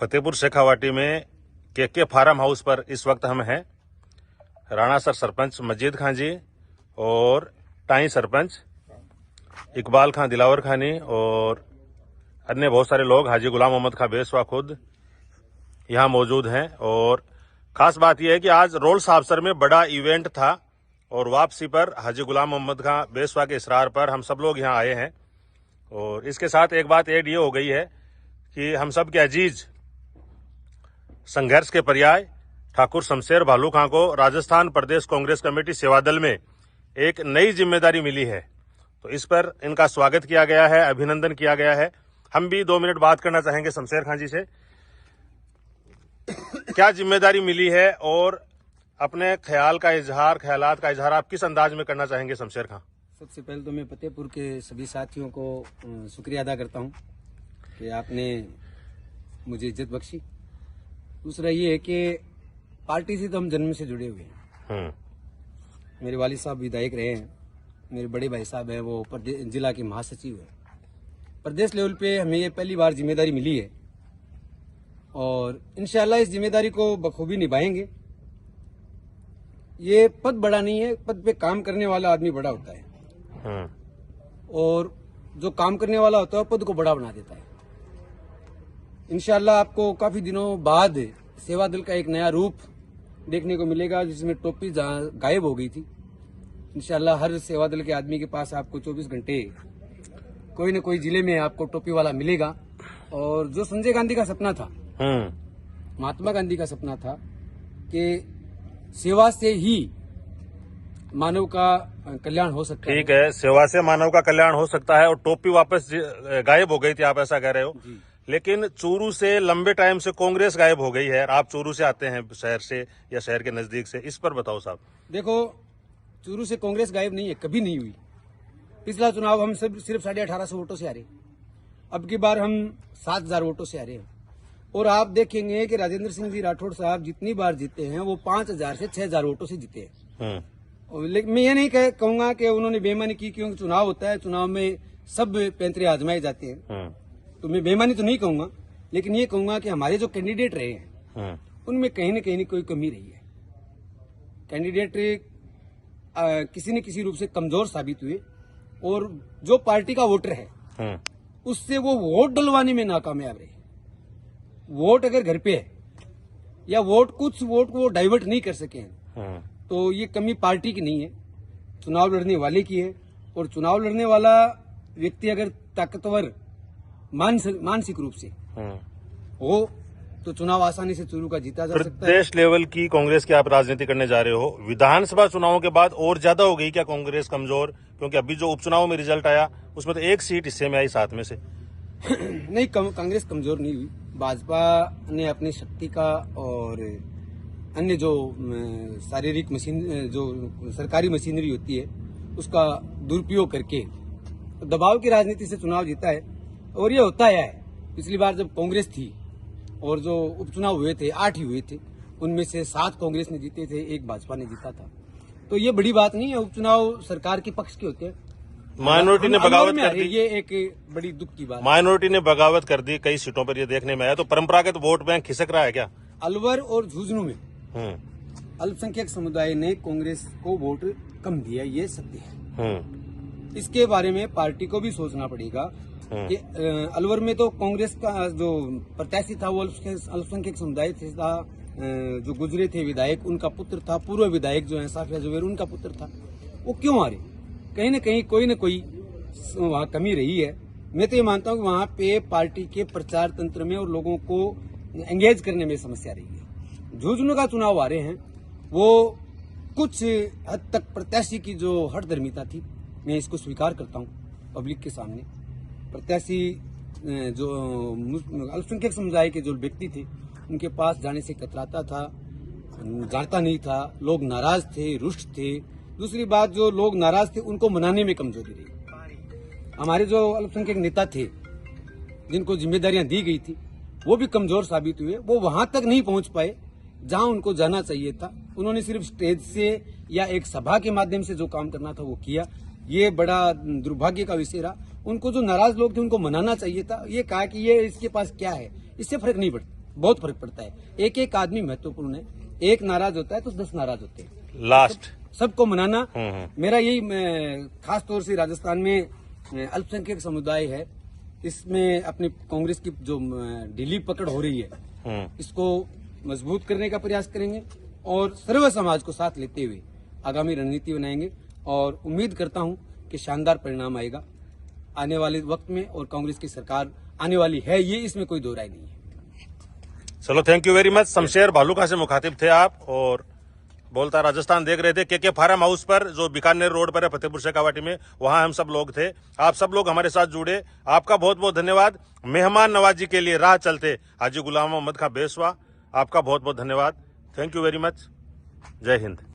फतेहपुर शेखावाटी में के farm house पर इस वक्त हम हैं। राणा सर सरपंच मजीद खां जी और टाई सरपंच इकबाल खां दिलावर खानी और अन्य बहुत सारे लोग, हाजी गुलाम मोहम्मद खां बेसवा खुद यहाँ मौजूद हैं। और खास बात यह है कि आज रोल्स ऑफिसर में बड़ा इवेंट था और वापसी पर हाजी गुलाम मोहम्मद खां बेसवा के इसरार पर हम सब लोग यहाँ आए हैं। और इसके साथ एक बात ऐड ये हो गई है कि हम सब के अजीज संघर्ष के पर्याय ठाकुर शमशेर भालू खां को राजस्थान प्रदेश कांग्रेस कमेटी सेवा दल में एक नई जिम्मेदारी मिली है। तो इस पर इनका स्वागत किया गया है, अभिनंदन किया गया है। हम भी 2 मिनट बात करना चाहेंगे शमशेर खां जी से। क्या जिम्मेदारी मिली है और अपने ख्यालात का इजहार आप किस अंदाज में करना चाहेंगे शमशेर खां? सबसे पहले तो मैं फतेहपुर के सभी साथियों को शुक्रिया अदा करता हूं कि आपने मुझे इज्जत बख्शी। दूसरा ये है कि पार्टी से तो हम जन्म से जुड़े हुए हैं। मेरे वालिद साहब विधायक रहे हैं, मेरे बड़े भाई साहब हैं वो जिला के महासचिव हैं। प्रदेश लेवल पे हमें ये पहली बार जिम्मेदारी मिली है और इंशाल्लाह इस जिम्मेदारी को बखूबी निभाएंगे। ये पद बड़ा नहीं है, पद पे काम करने वाला आदमी बड़ा होता है और जो काम करने वाला होता है पद को बड़ा बना देता है। इंशाल्लाह आपको काफी दिनों बाद सेवा दल का एक नया रूप देखने को मिलेगा जिसमें टोपी गायब हो गई थी। इंशाल्लाह हर सेवा दल के आदमी के पास आपको 24 घंटे कोई न कोई जिले में आपको टोपी वाला मिलेगा। और जो संजय गांधी का सपना था, महात्मा गांधी का सपना था कि सेवा से ही मानव का कल्याण हो सकता है। ठीक है, सेवा से मानव का कल्याण हो सकता है और टोपी वापस गायब हो गई थी, आप ऐसा कह रहे हो। लेकिन चूरू से लंबे टाइम से कांग्रेस गायब हो गई है। आप चूरू से आते हैं, शहर से या शहर के नजदीक से, इस पर बताओ साहब। देखो, चूरू से कांग्रेस गायब नहीं है, कभी नहीं हुई। पिछला चुनाव हम सिर्फ 1850 वोटों से हारे, अब की बार हम 7000 वोटों से हारे हैं। और आप देखेंगे कि राजेंद्र सिंह जी राठौड़ साहब जितनी बार जीते हैं वो 5000 से 6000 वोटों से जीते हैं। लेकिन मैं ये नहीं कहूंगा कि उन्होंने बेईमानी की, क्योंकि चुनाव होता है, चुनाव में सब पैंतरे आजमाए जाते हैं। तो मैं बेईमानी तो नहीं कहूंगा, लेकिन ये कहूंगा कि हमारे जो कैंडिडेट रहे हैं उनमें कहीं न कोई कमी रही है। कैंडिडेट किसी न किसी रूप से कमजोर साबित हुए और जो पार्टी का वोटर है उससे वो वोट डलवाने में नाकामयाब रहे। वोट अगर घर पे है या कुछ वोट को डाइवर्ट नहीं कर सके हैं तो ये कमी पार्टी की नहीं है, चुनाव लड़ने वाले की है। और चुनाव लड़ने वाला व्यक्ति अगर ताकतवर मानसिक रूप से हो तो चुनाव आसानी से चूरू का जीता जा सकता है। प्रदेश लेवल की कांग्रेस की आप राजनीति करने जा रहे हो, विधानसभा चुनावों के बाद और ज्यादा हो गई क्या कांग्रेस कमजोर? क्योंकि अभी जो उपचुनाव में रिजल्ट आया उसमें तो 1 सीट हिस्से में आई 7 में से। नहीं, कांग्रेस कमजोर नहीं हुई। भाजपा ने अपनी शक्ति का और अन्य जो शारीरिक जो सरकारी मशीनरी होती है उसका दुरुपयोग करके दबाव की राजनीति से चुनाव जीता है। और ये होता है, पिछली बार जब कांग्रेस थी और जो उपचुनाव हुए थे 8 ही हुए थे, उनमें से 7 कांग्रेस ने जीते थे, 1 भाजपा ने जीता था। तो ये बड़ी बात नहीं है, उपचुनाव सरकार के पक्ष के होते हैं। माइनॉरिटी ने बगावत कर दी, ये एक बड़ी दुख की बात। माइनॉरिटी ने बगावत कर दी कई सीटों पर, ये देखने में आया। तो परंपरागत वोट बैंक खिसक रहा है क्या? अलवर और झुंझुनू में अल्पसंख्यक समुदाय ने कांग्रेस को वोट कम दिया, ये सत्य है। इसके बारे में पार्टी को भी सोचना पड़ेगा कि अलवर में तो कांग्रेस का जो प्रत्याशी था वो अल्पसंख्यक समुदाय से था। जो गुजरे थे विधायक उनका पुत्र था, पूर्व विधायक जो है साफिया जुबैर उनका पुत्र था। वो क्यों हारे? कहीं न कहीं कोई न कोई वहाँ कमी रही है। मैं तो ये मानता हूँ कि वहाँ पे पार्टी के प्रचार तंत्र में और लोगों को एंगेज करने में समस्या रही है। झुंझुनू का चुनाव हारे हैं, वो कुछ हद तक प्रत्याशी की जो हठधर्मिता थी, मैं इसको स्वीकार करता हूँ पब्लिक के सामने। प्रत्याशी जो अल्पसंख्यक समुदाय के जो व्यक्ति थे उनके पास जाने से कतराता था, जाता नहीं था, लोग नाराज थे, रुष्ट थे। दूसरी बात, जो लोग नाराज थे उनको मनाने में कमजोरी रही। हमारे जो अल्पसंख्यक नेता थे जिनको जिम्मेदारियां दी गई थी वो भी कमजोर साबित हुए। वो वहां तक नहीं पहुंच पाए जहां उनको जाना चाहिए था। उन्होंने सिर्फ स्टेज से या एक सभा के माध्यम से जो काम करना था वो किया। ये बड़ा दुर्भाग्य का विषय रहा। उनको जो नाराज लोग थे उनको मनाना चाहिए था। ये कहा कि ये इसके पास क्या है, इससे फर्क नहीं पड़ता। बहुत फर्क पड़ता है। एक एक आदमी महत्वपूर्ण है, एक नाराज होता है तो 10 नाराज होते हैं। लास्ट सबको मनाना मेरा यही खास तौर से राजस्थान में अल्पसंख्यक समुदाय है, इसमें अपनी कांग्रेस की जो ढीली पकड़ हो रही है इसको मजबूत करने का प्रयास करेंगे और सर्व समाज को साथ लेते हुए आगामी रणनीति बनाएंगे और उम्मीद करता हूं कि शानदार परिणाम आएगा आने वाले वक्त में और कांग्रेस की सरकार आने वाली है, ये इसमें कोई दो राय नहीं है। चलो, thank you very much. Shamsher भालूका से मुखातिब थे आप और बोलता राजस्थान देख रहे थे के फार्म हाउस पर, जो बीकानेर रोड पर है फतेहपुर शेखावाटी में, वहां हम सब लोग थे। आप सब लोग हमारे साथ जुड़े, आपका बहुत बहुत धन्यवाद। मेहमान नवाजी के लिए राह चलते हाजी गुलाम मोहम्मद खां बेसवा, आपका बहुत बहुत धन्यवाद। Thank you very much. जय हिंद।